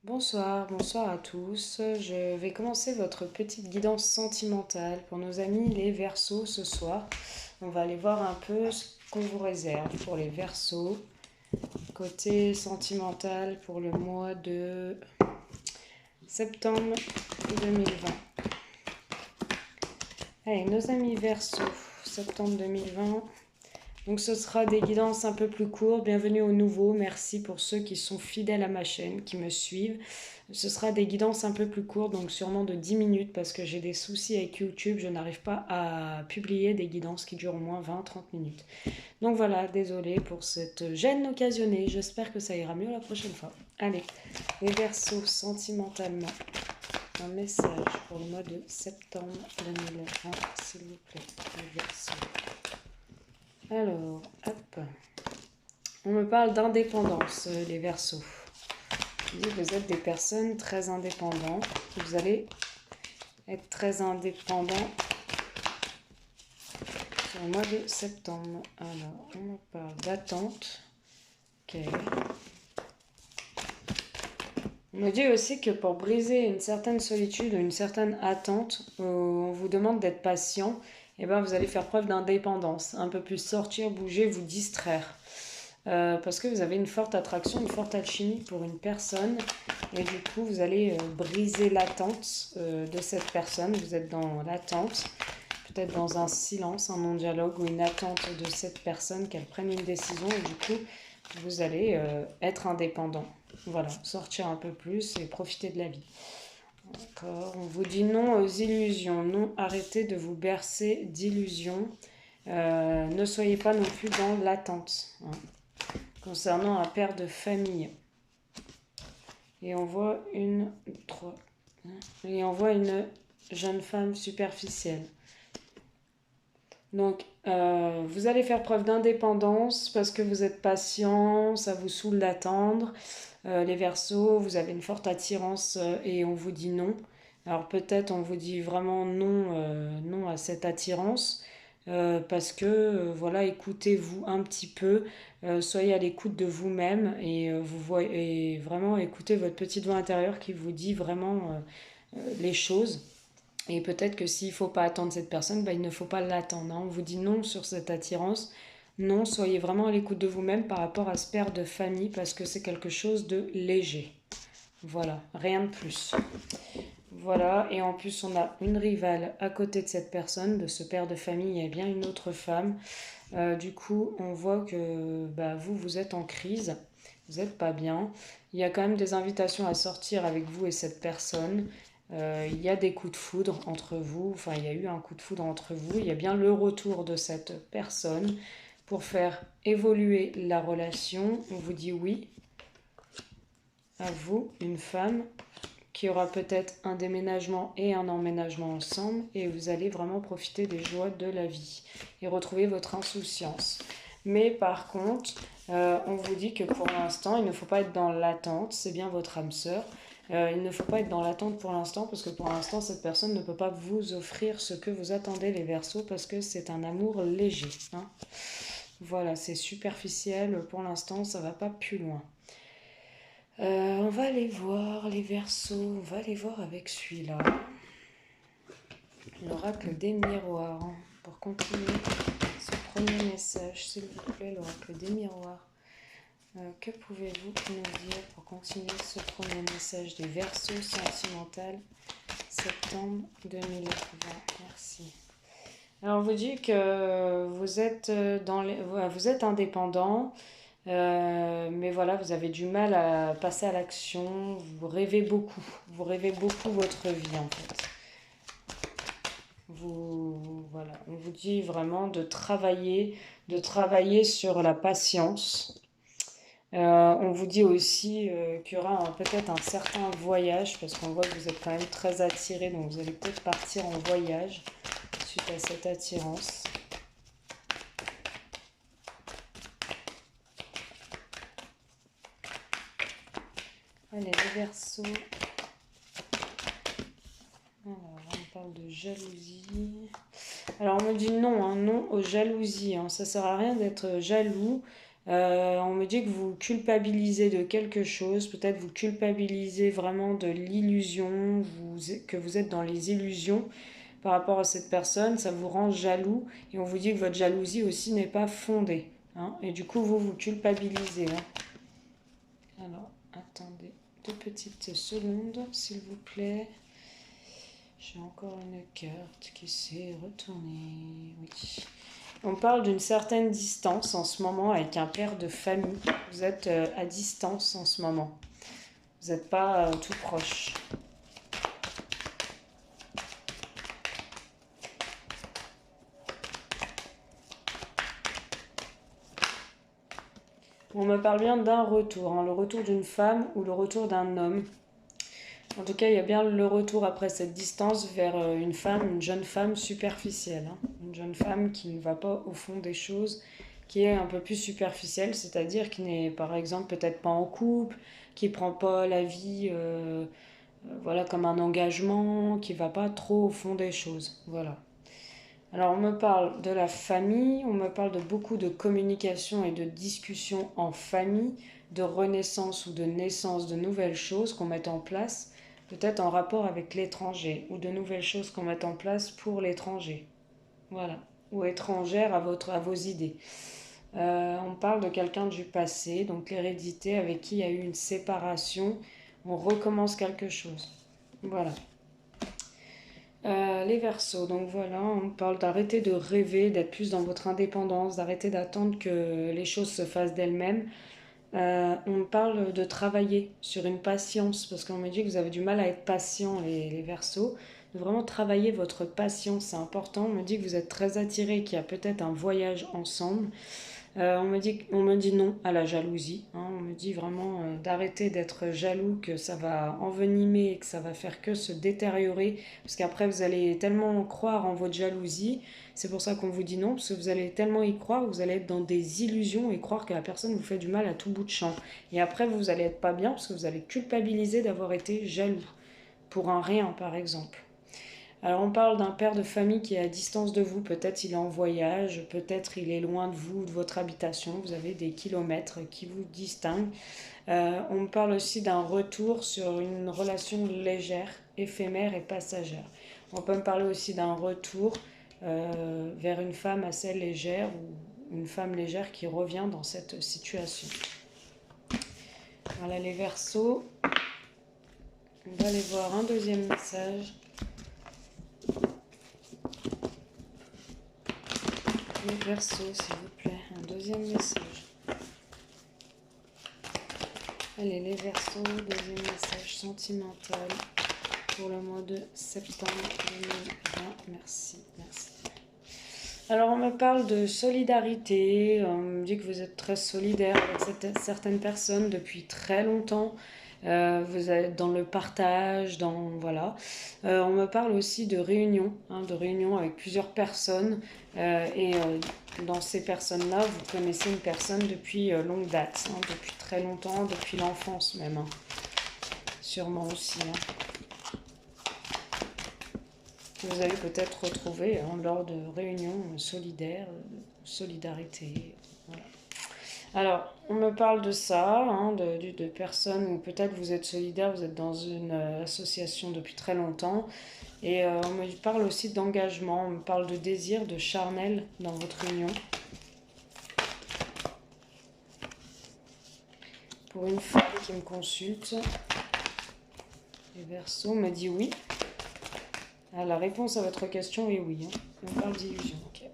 Bonsoir, bonsoir à tous. Je vais commencer votre petite guidance sentimentale pour nos amis les Verseaux ce soir. On va aller voir un peu ce qu'on vous réserve pour les Verseaux. Côté sentimental pour le mois de septembre 2020. Allez, nos amis Verseaux, septembre 2020. Donc ce sera des guidances un peu plus courtes. Bienvenue aux nouveaux. Merci pour ceux qui sont fidèles à ma chaîne, qui me suivent. Ce sera des guidances un peu plus courtes, donc sûrement de 10 minutes parce que j'ai des soucis avec YouTube. Je n'arrive pas à publier des guidances qui durent au moins 20-30 minutes. Donc voilà, désolé pour cette gêne occasionnée. J'espère que ça ira mieux la prochaine fois. Allez, les Verseaux sentimentalement. Un message pour le mois de septembre 2020, s'il vous plaît, les Verseaux. Alors, hop. On me parle d'indépendance, les Verseaux. Vous êtes des personnes très indépendantes. Vous allez être très indépendant sur le mois de septembre. Alors, on me parle d'attente. Ok. On me dit aussi que pour briser une certaine solitude ou une certaine attente, on vous demande d'être patient. Et ben, vous allez faire preuve d'indépendance. Un peu plus sortir, bouger, vous distraire. Parce que vous avez une forte attraction, une forte alchimie pour une personne et du coup vous allez briser l'attente de cette personne. Vous êtes dans l'attente, peut-être dans un silence, un non-dialogue ou une attente de cette personne qu'elle prenne une décision et du coup vous allez être indépendant. Voilà, sortir un peu plus et profiter de la vie. D'accord. On vous dit non aux illusions, non, arrêtez de vous bercer d'illusions. Ne soyez pas non plus dans l'attente. Hein. Concernant un père de famille. Et on voit une jeune femme superficielle. Donc, vous allez faire preuve d'indépendance parce que vous êtes patient, ça vous saoule d'attendre. Les Verseaux, vous avez une forte attirance et on vous dit non. Alors peut-être on vous dit vraiment non, non à cette attirance. Parce que voilà, écoutez-vous un petit peu, soyez à l'écoute de vous-même et vous voyez et vraiment écoutez votre petite voix intérieure qui vous dit vraiment les choses. Et peut-être que s'il ne faut pas attendre cette personne, bah, il ne faut pas l'attendre. Hein. On vous dit non sur cette attirance. Non, soyez vraiment à l'écoute de vous-même par rapport à ce père de famille parce que c'est quelque chose de léger. Voilà, rien de plus. Voilà, et en plus on a une rivale à côté de cette personne, de ce père de famille, il y a bien une autre femme. Du coup, on voit que bah, vous êtes en crise, vous n'êtes pas bien. Il y a quand même des invitations à sortir avec vous et cette personne. Il y a des coups de foudre entre vous, enfin il y a eu un coup de foudre entre vous. Il y a bien le retour de cette personne pour faire évoluer la relation. On vous dit oui à vous, une femme qui aura peut-être un déménagement et un emménagement ensemble et vous allez vraiment profiter des joies de la vie et retrouver votre insouciance. Mais par contre, on vous dit que pour l'instant, il ne faut pas être dans l'attente, c'est bien votre âme sœur. Il ne faut pas être dans l'attente pour l'instant parce que pour l'instant, cette personne ne peut pas vous offrir ce que vous attendez les Verseaux parce que c'est un amour léger. Hein. Voilà, c'est superficiel pour l'instant, ça va pas plus loin. On va aller voir les Verseaux, on va aller voir avec celui-là, l'oracle des miroirs, hein, pour continuer ce premier message, s'il vous plaît, l'oracle des miroirs. Que pouvez-vous nous dire pour continuer ce premier message des Verseaux sentimental, septembre 2020? Merci. Alors on vous dit que vous êtes indépendant. Mais voilà, vous avez du mal à passer à l'action, vous rêvez beaucoup votre vie en fait. Voilà, on vous dit vraiment de travailler sur la patience. On vous dit aussi qu'il y aura peut-être un certain voyage, parce qu'on voit que vous êtes quand même très attiré, donc vous allez peut-être partir en voyage suite à cette attirance. Allez, les Verseaux. Alors, on parle de jalousie. Alors, on me dit non, hein, non aux jalousies. Hein. Ça ne sert à rien d'être jaloux. On me dit que vous culpabilisez de quelque chose, peut-être vous culpabilisez vraiment de l'illusion, que vous êtes dans les illusions par rapport à cette personne, ça vous rend jaloux et on vous dit que votre jalousie aussi n'est pas fondée, hein, et du coup vous vous culpabilisez, hein. Alors, attendez 2 petites secondes, s'il vous plaît. J'ai encore une carte qui s'est retournée. Oui. On parle d'une certaine distance en ce moment avec un père de famille. Vous êtes à distance en ce moment. Vous n'êtes pas tout proche. On me parle bien d'un retour, hein, le retour d'une femme ou le retour d'un homme. En tout cas, il y a bien le retour après cette distance vers une femme, une jeune femme superficielle, hein. Une jeune femme qui ne va pas au fond des choses, qui est un peu plus superficielle, c'est-à-dire qui n'est par exemple peut-être pas en couple, qui prend pas la vie voilà, comme un engagement, qui va pas trop au fond des choses. Voilà. Alors on me parle de la famille, on me parle de beaucoup de communication et de discussion en famille, de renaissance ou de naissance de nouvelles choses qu'on met en place, peut-être en rapport avec l'étranger, ou de nouvelles choses qu'on met en place pour l'étranger. Voilà. Ou étrangère à vos idées. On parle de quelqu'un du passé, donc l'hérédité avec qui il y a eu une séparation, on recommence quelque chose. Voilà. Les Verseaux, donc voilà, on parle d'arrêter de rêver, d'être plus dans votre indépendance, d'arrêter d'attendre que les choses se fassent d'elles-mêmes. On parle de travailler sur une patience, parce qu'on me dit que vous avez du mal à être patient, les Verseaux. De vraiment travailler votre patience, c'est important. On me dit que vous êtes très attirés, qu'il y a peut-être un voyage ensemble. On me dit non à la jalousie, hein. On me dit vraiment d'arrêter d'être jaloux, que ça va envenimer et que ça va faire que se détériorer. Parce qu'après, vous allez tellement croire en votre jalousie. C'est pour ça qu'on vous dit non, parce que vous allez tellement y croire, vous allez être dans des illusions et croire que la personne vous fait du mal à tout bout de champ. Et après, vous allez être pas bien parce que vous allez culpabiliser d'avoir été jaloux. Pour un rien, par exemple. Alors on parle d'un père de famille qui est à distance de vous, peut-être il est en voyage, peut-être il est loin de vous, de votre habitation, vous avez des kilomètres qui vous distinguent. On parle aussi d'un retour sur une relation légère, éphémère et passagère. On peut me parler aussi d'un retour vers une femme assez légère ou une femme légère qui revient dans cette situation. Voilà les Verseaux. On va aller voir un deuxième message. Les Verseaux, s'il vous plaît, un deuxième message. Allez, les Verseaux, deuxième message sentimental pour le mois de septembre 2020. Merci, merci. Alors, on me parle de solidarité. On me dit que vous êtes très solidaire avec certaines personnes depuis très longtemps. Vous êtes dans le partage, voilà. On me parle aussi de réunions, hein, de réunions avec plusieurs personnes. Dans ces personnes-là, vous connaissez une personne depuis longue date, hein, depuis très longtemps, depuis l'enfance même, hein. Sûrement aussi, hein. Vous avez peut-être retrouvé lors de réunions solidaires, solidarité. Voilà. Alors, on me parle de ça, hein, de personnes où peut-être vous êtes solidaire, vous êtes dans une association depuis très longtemps. Et on me parle aussi d'engagement, on me parle de désir, de charnel dans votre union. Pour une femme qui me consulte, les Verseaux me dit oui. Ah, la réponse à votre question est oui, hein. On parle d'illusion. Okay.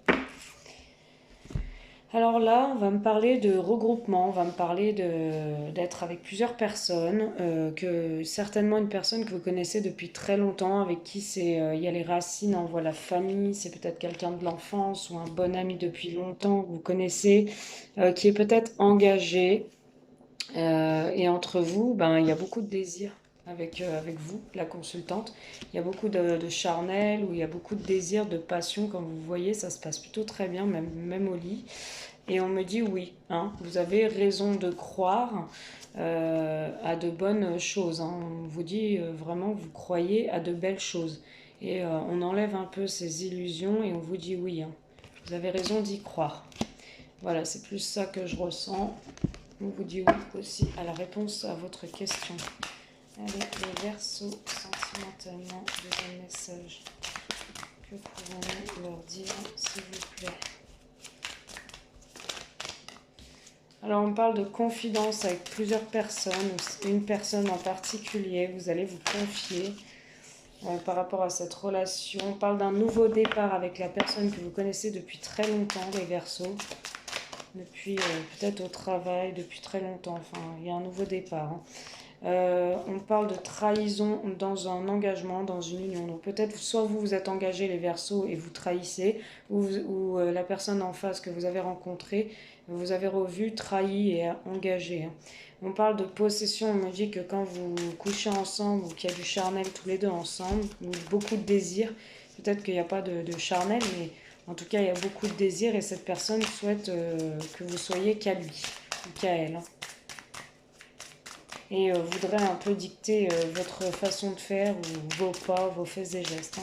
Alors là, on va me parler de regroupement, on va me parler d'être avec plusieurs personnes, que certainement une personne que vous connaissez depuis très longtemps, avec qui il y a les racines, on voit la famille, c'est peut-être quelqu'un de l'enfance ou un bon ami depuis longtemps que vous connaissez, qui est peut-être engagé. Et entre vous, ben, il y a beaucoup de désir avec vous, la consultante. Il y a beaucoup de charnel, où il y a beaucoup de désir, de passion. Comme vous voyez, ça se passe plutôt très bien, même au lit. Et on me dit oui, hein, vous avez raison de croire à de bonnes choses, hein. On vous dit vraiment, vous croyez à de belles choses. Et on enlève un peu ces illusions et on vous dit oui, hein, vous avez raison d'y croire. Voilà, c'est plus ça que je ressens. On vous dit oui aussi à la réponse à votre question. Allez, les Verseaux, sentimentalement, deuxième message. Que pouvons-nous leur dire, s'il vous plaît? Alors, on parle de confidence avec plusieurs personnes, ou une personne en particulier. Vous allez vous confier par rapport à cette relation. On parle d'un nouveau départ avec la personne que vous connaissez depuis très longtemps, les Verseaux. Depuis peut-être au travail, depuis très longtemps. Enfin, il y a un nouveau départ. On parle de trahison dans un engagement, dans une union. Donc peut-être soit vous êtes engagé les Verseaux et vous trahissez, ou la personne en face que vous avez rencontrée, vous avez revu, trahi et engagé. On parle de possession, on me dit que quand vous couchez ensemble ou qu'il y a du charnel tous les deux ensemble, ou beaucoup de désir, peut-être qu'il n'y a pas de charnel, mais en tout cas il y a beaucoup de désir et cette personne souhaite que vous soyez qu'à lui ou qu'à elle. Et voudrait un peu dicter votre façon de faire ou vos pas, vos faits et gestes.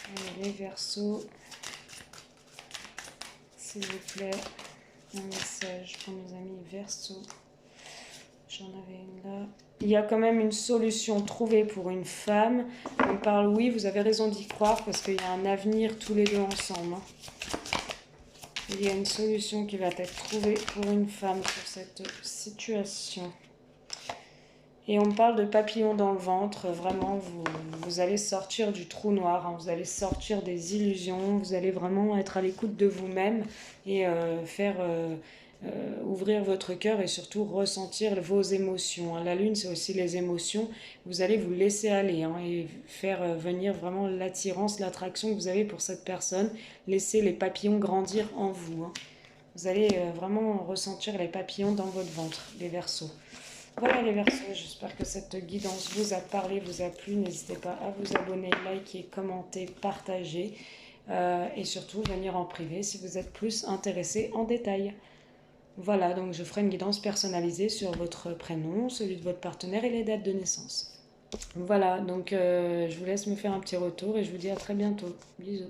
Allez, les Verseaux, s'il vous plaît, un message pour nos amis Verseaux. J'en avais une là. Il y a quand même une solution trouvée pour une femme. On parle, oui, vous avez raison d'y croire parce qu'il y a un avenir tous les deux ensemble. Il y a une solution qui va être trouvée pour une femme sur cette situation. Et on me parle de papillons dans le ventre. Vraiment, vous allez sortir du trou noir. Vous allez sortir des illusions. Vous allez vraiment être à l'écoute de vous-même et ouvrir votre cœur et surtout ressentir vos émotions. La lune, c'est aussi les émotions. Vous allez vous laisser aller et faire venir vraiment l'attirance, l'attraction que vous avez pour cette personne. Laissez les papillons grandir en vous. Vous allez vraiment ressentir les papillons dans votre ventre, les Verseaux. Voilà les Verseaux, j'espère que cette guidance vous a parlé, vous a plu. N'hésitez pas à vous abonner, liker, commenter, partager et surtout venir en privé si vous êtes plus intéressé en détail. Voilà, donc je ferai une guidance personnalisée sur votre prénom, celui de votre partenaire et les dates de naissance. Voilà, donc je vous laisse me faire un petit retour et je vous dis à très bientôt. Bisous.